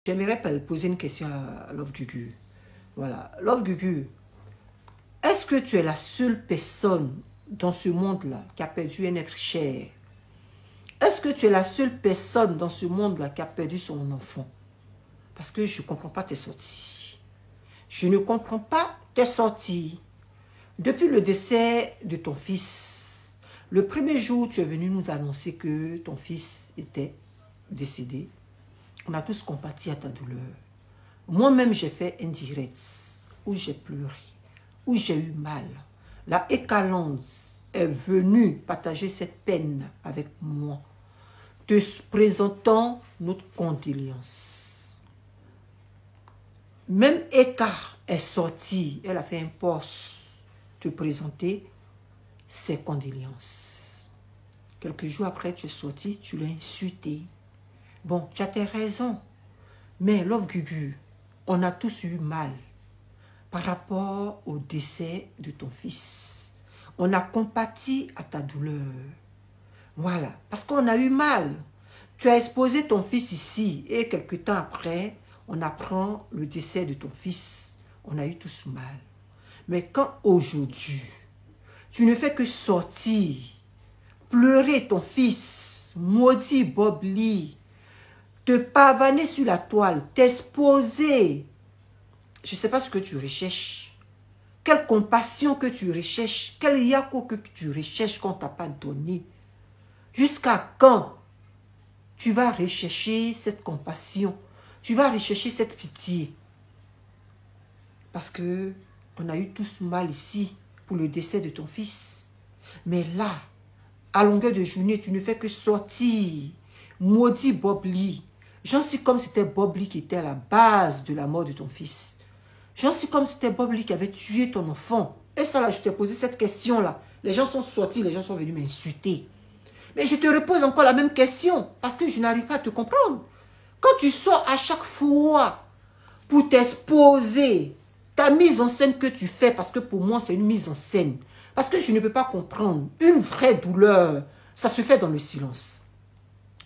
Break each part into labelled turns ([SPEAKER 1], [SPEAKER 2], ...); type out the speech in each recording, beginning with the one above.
[SPEAKER 1] J'aimerais poser une question à Love Gugu. Voilà. Love Gugu, est-ce que tu es la seule personne dans ce monde-là qui a perdu un être cher? Est-ce que tu es la seule personne dans ce monde-là qui a perdu son enfant? Parce que je ne comprends pas tes sorties. Je ne comprends pas tes sorties. Depuis le décès de ton fils, le premier jour, tu es venu nous annoncer que ton fils était décédé. On a tous compati à ta douleur. Moi-même, j'ai fait un direct où j'ai pleuré, où j'ai eu mal. La Ekalance est venue partager cette peine avec moi, te présentant notre condoléance. Même Eka est sortie, elle a fait un post te présenter ses condoléances. Quelques jours après, tu es sorti, tu l'as insulté. Bon, tu as tes raisons. Mais Love Gugu, on a tous eu mal par rapport au décès de ton fils. On a compati à ta douleur. Voilà, parce qu'on a eu mal. Tu as exposé ton fils ici et quelque temps après, on apprend le décès de ton fils. On a eu tous mal. Mais quand aujourd'hui, tu ne fais que sortir, pleurer ton fils, maudit Bob Lee, te pavaner sur la toile, t'exposer. Je ne sais pas ce que tu recherches. Quelle compassion que tu recherches. Quel yako que tu recherches qu'on ne t'a pas donné. Jusqu'à quand tu vas rechercher cette compassion? Tu vas rechercher cette pitié. Parce que on a eu tous mal ici pour le décès de ton fils. Mais là, à longueur de journée, tu ne fais que sortir. Maudit Bob Lee. J'en suis comme c'était Bob Lee qui était à la base de la mort de ton fils. J'en suis comme c'était Bob Lee qui avait tué ton enfant. Et ça là, je t'ai posé cette question-là. Les gens sont sortis, les gens sont venus m'insulter. Mais je te repose encore la même question parce que je n'arrive pas à te comprendre. Quand tu sors à chaque fois pour t'exposer, ta mise en scène que tu fais, parce que pour moi c'est une mise en scène, parce que je ne peux pas comprendre, une vraie douleur, ça se fait dans le silence.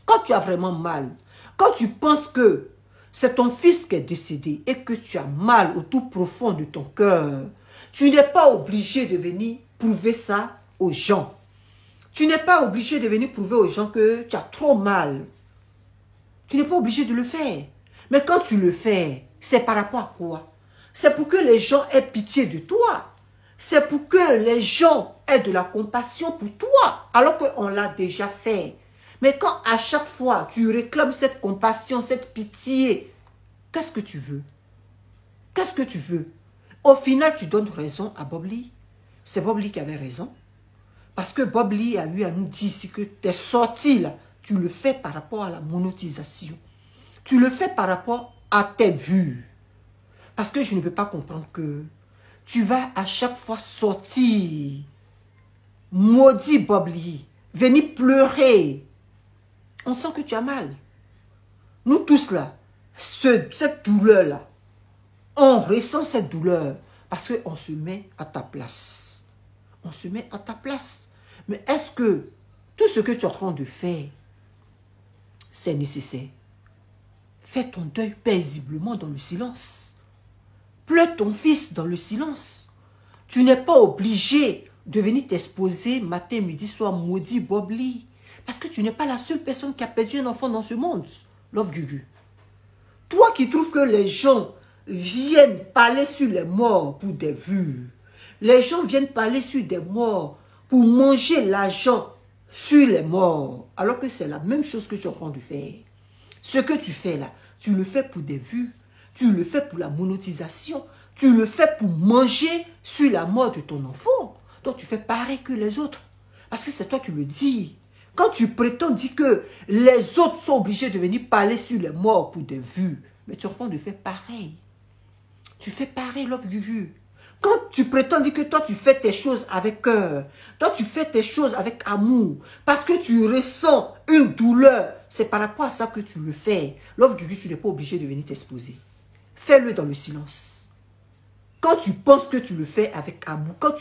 [SPEAKER 1] Quand tu as vraiment mal, quand tu penses que c'est ton fils qui est décédé et que tu as mal au tout profond de ton cœur, tu n'es pas obligé de venir prouver ça aux gens. Tu n'es pas obligé de venir prouver aux gens que tu as trop mal. Tu n'es pas obligé de le faire. Mais quand tu le fais, c'est par rapport à quoi? C'est pour que les gens aient pitié de toi. C'est pour que les gens aient de la compassion pour toi, alors qu'on l'a déjà fait. Mais quand à chaque fois, tu réclames cette compassion, cette pitié, qu'est-ce que tu veux? Qu'est-ce que tu veux? Au final, tu donnes raison à Bob Lee. C'est Bob Lee qui avait raison. Parce que Bob Lee a eu à nous dire ici que tes sorties là, tu le fais par rapport à la monétisation. Tu le fais par rapport à tes vues. Parce que je ne peux pas comprendre que tu vas à chaque fois sortir, maudit Bob Lee, venir pleurer. On sent que tu as mal. Nous tous là, cette douleur-là, on ressent cette douleur parce qu'on se met à ta place. On se met à ta place. Mais est-ce que tout ce que tu es en train de faire, c'est nécessaire? Fais ton deuil paisiblement dans le silence. Pleure ton fils dans le silence. Tu n'es pas obligé de venir t'exposer matin, midi, soir, maudit Bob Lee. Parce que tu n'es pas la seule personne qui a perdu un enfant dans ce monde, Love Gugu. Toi qui trouves que les gens viennent parler sur les morts pour des vues. Les gens viennent parler sur des morts pour manger l'argent sur les morts. Alors que c'est la même chose que tu es en train de faire. Ce que tu fais là, tu le fais pour des vues. Tu le fais pour la monétisation. Tu le fais pour manger sur la mort de ton enfant. Donc tu fais pareil que les autres. Parce que c'est toi qui le dis. Quand tu prétends dire que les autres sont obligés de venir parler sur les morts pour des vues, mais tu es en train de faire pareil. Tu fais pareil, Love Gugu. Quand tu prétends dire que toi tu fais tes choses avec cœur, toi tu fais tes choses avec amour, parce que tu ressens une douleur, c'est par rapport à ça que tu le fais. Love Gugu, tu n'es pas obligé de venir t'exposer. Fais-le dans le silence. Quand tu penses que tu le fais avec amour, quand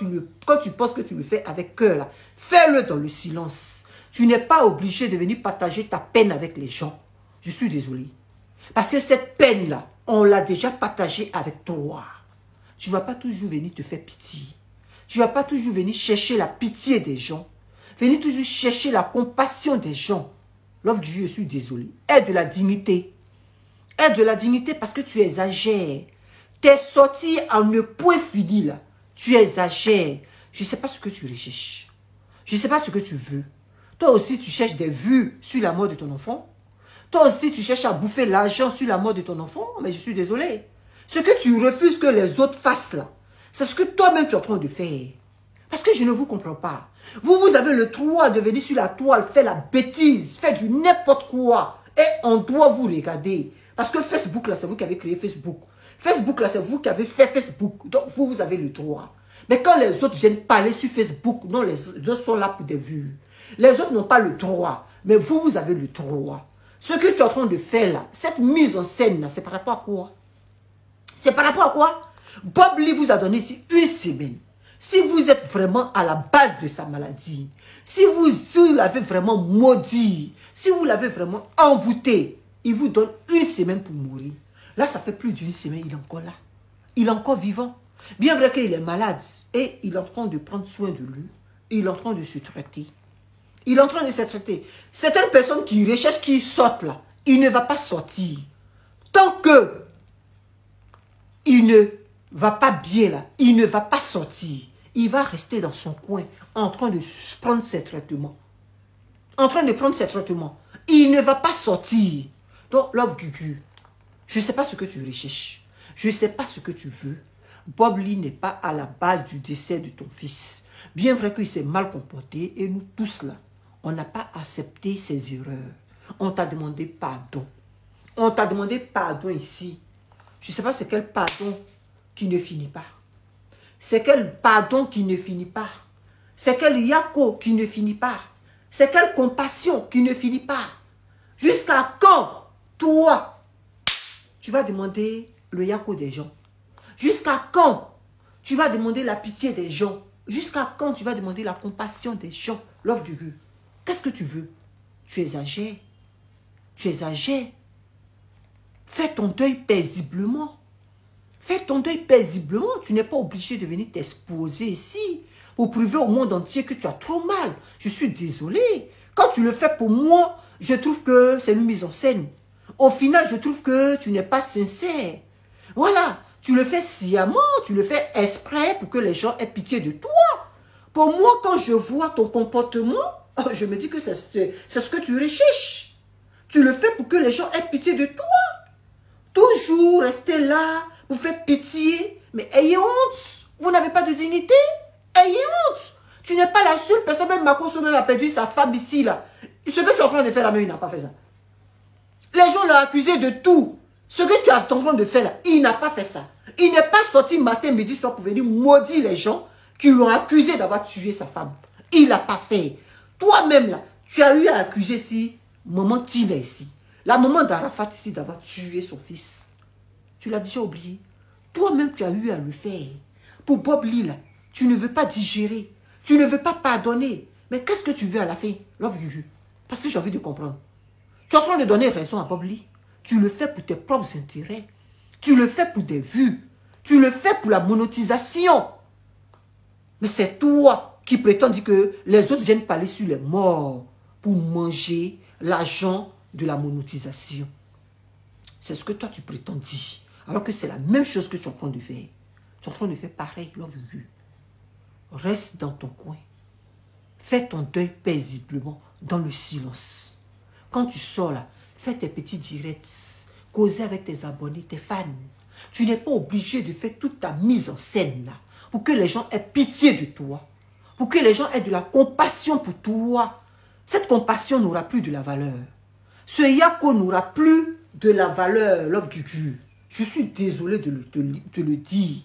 [SPEAKER 1] tu penses que tu le fais avec cœur, fais-le dans le silence. Tu n'es pas obligé de venir partager ta peine avec les gens. Je suis désolé. Parce que cette peine-là, on l'a déjà partagée avec toi. Tu ne vas pas toujours venir te faire pitié. Tu ne vas pas toujours venir chercher la pitié des gens. Venir toujours chercher la compassion des gens. L'offre du Dieu, je suis désolé. Aide de la dignité. Aide de la dignité parce que tu exagères. Tu es sorti en un point fini là. Tu exagères. Je ne sais pas ce que tu recherches. Je ne sais pas ce que tu veux. Toi aussi, tu cherches des vues sur la mort de ton enfant. Toi aussi, tu cherches à bouffer l'argent sur la mort de ton enfant. Mais je suis désolé. Ce que tu refuses que les autres fassent là, c'est ce que toi-même tu es en train de faire. Parce que je ne vous comprends pas. Vous avez le droit de venir sur la toile, faire la bêtise, faire du n'importe quoi. Et on doit vous regarder. Parce que Facebook, là, c'est vous qui avez créé Facebook. Facebook, là, c'est vous qui avez fait Facebook. Donc, vous avez le droit. Mais quand les autres viennent parler sur Facebook, non, les autres sont là pour des vues. Les autres n'ont pas le droit. Mais vous avez le droit. Ce que tu es en train de faire, là, cette mise en scène, là, c'est par rapport à quoi? C'est par rapport à quoi? Bob Lee vous a donné ici une semaine. Si vous êtes vraiment à la base de sa maladie, si vous l'avez vraiment maudit, si vous l'avez vraiment envoûté, il vous donne une semaine pour mourir. Là, ça fait plus d'une semaine, il est encore là. Il est encore vivant. Bien vrai qu'il est malade et il est en train de prendre soin de lui. Il est en train de se traiter. Il est en train de se traiter. Certaines personnes qui recherchent, qui sortent là, il ne va pas sortir. Tant que il ne va pas bien là, il ne va pas sortir. Il va rester dans son coin en train de prendre ses traitements. En train de prendre ses traitements. Il ne va pas sortir. Donc, l'homme Gugu, je ne sais pas ce que tu recherches. Je ne sais pas ce que tu veux. Bob Lee n'est pas à la base du décès de ton fils. Bien vrai qu'il s'est mal comporté et nous tous là, on n'a pas accepté ses erreurs. On t'a demandé pardon. On t'a demandé pardon ici. Je ne sais pas c'est quel pardon qui ne finit pas. C'est quel pardon qui ne finit pas. C'est quel yako qui ne finit pas. C'est quelle compassion qui ne finit pas. Jusqu'à quand, toi, tu vas demander le yako des gens? Jusqu'à quand tu vas demander la pitié des gens? Jusqu'à quand tu vas demander la compassion des gens? L'offre du Dieu. Qu'est-ce que tu veux? Tu exagères. Tu exagères. Fais ton deuil paisiblement. Fais ton deuil paisiblement. Tu n'es pas obligé de venir t'exposer ici pour prouver au monde entier que tu as trop mal. Je suis désolé. Quand tu le fais pour moi, je trouve que c'est une mise en scène. Au final, je trouve que tu n'es pas sincère. Voilà. Tu le fais sciemment, tu le fais exprès pour que les gens aient pitié de toi. Pour moi, quand je vois ton comportement, je me dis que c'est ce que tu recherches. Tu le fais pour que les gens aient pitié de toi. Toujours rester là pour faire pitié. Mais ayez honte. Vous n'avez pas de dignité. Ayez honte. Tu n'es pas la seule personne. Même Makoso même a perdu sa femme ici. Là. Ce que tu es en train de faire là, même il n'a pas fait ça. Les gens l'ont accusé de tout. Ce que tu es en train de faire là, il n'a pas fait ça. Il n'est pas sorti matin, midi, soir pour venir maudire les gens qui l'ont accusé d'avoir tué sa femme. Il n'a pas fait. Toi-même là, tu as eu à accuser si maman Tina ici. La maman d'Arafat ici d'avoir tué son fils. Tu l'as déjà oublié. Toi-même, tu as eu à le faire. Pour Bob Lee, là, tu ne veux pas digérer. Tu ne veux pas pardonner. Mais qu'est-ce que tu veux à la fin? Love you. Parce que j'ai envie de comprendre. Tu es en train de donner raison à Bob Lee. Tu le fais pour tes propres intérêts. Tu le fais pour des vues. Tu le fais pour la monétisation. Mais c'est toi qui prétends dire que les autres viennent parler sur les morts pour manger l'argent de la monétisation. C'est ce que toi tu prétends dire. Alors que c'est la même chose que tu es en train de faire. Tu es en train de faire pareil, love you. Reste dans ton coin. Fais ton deuil paisiblement dans le silence. Quand tu sors là, fais tes petits directs. Causer avec tes abonnés, tes fans. Tu n'es pas obligé de faire toute ta mise en scène là. Pour que les gens aient pitié de toi. Pour que les gens aient de la compassion pour toi. Cette compassion n'aura plus de la valeur. Ce yako n'aura plus de la valeur, love Gugu. Je suis désolé de le dire.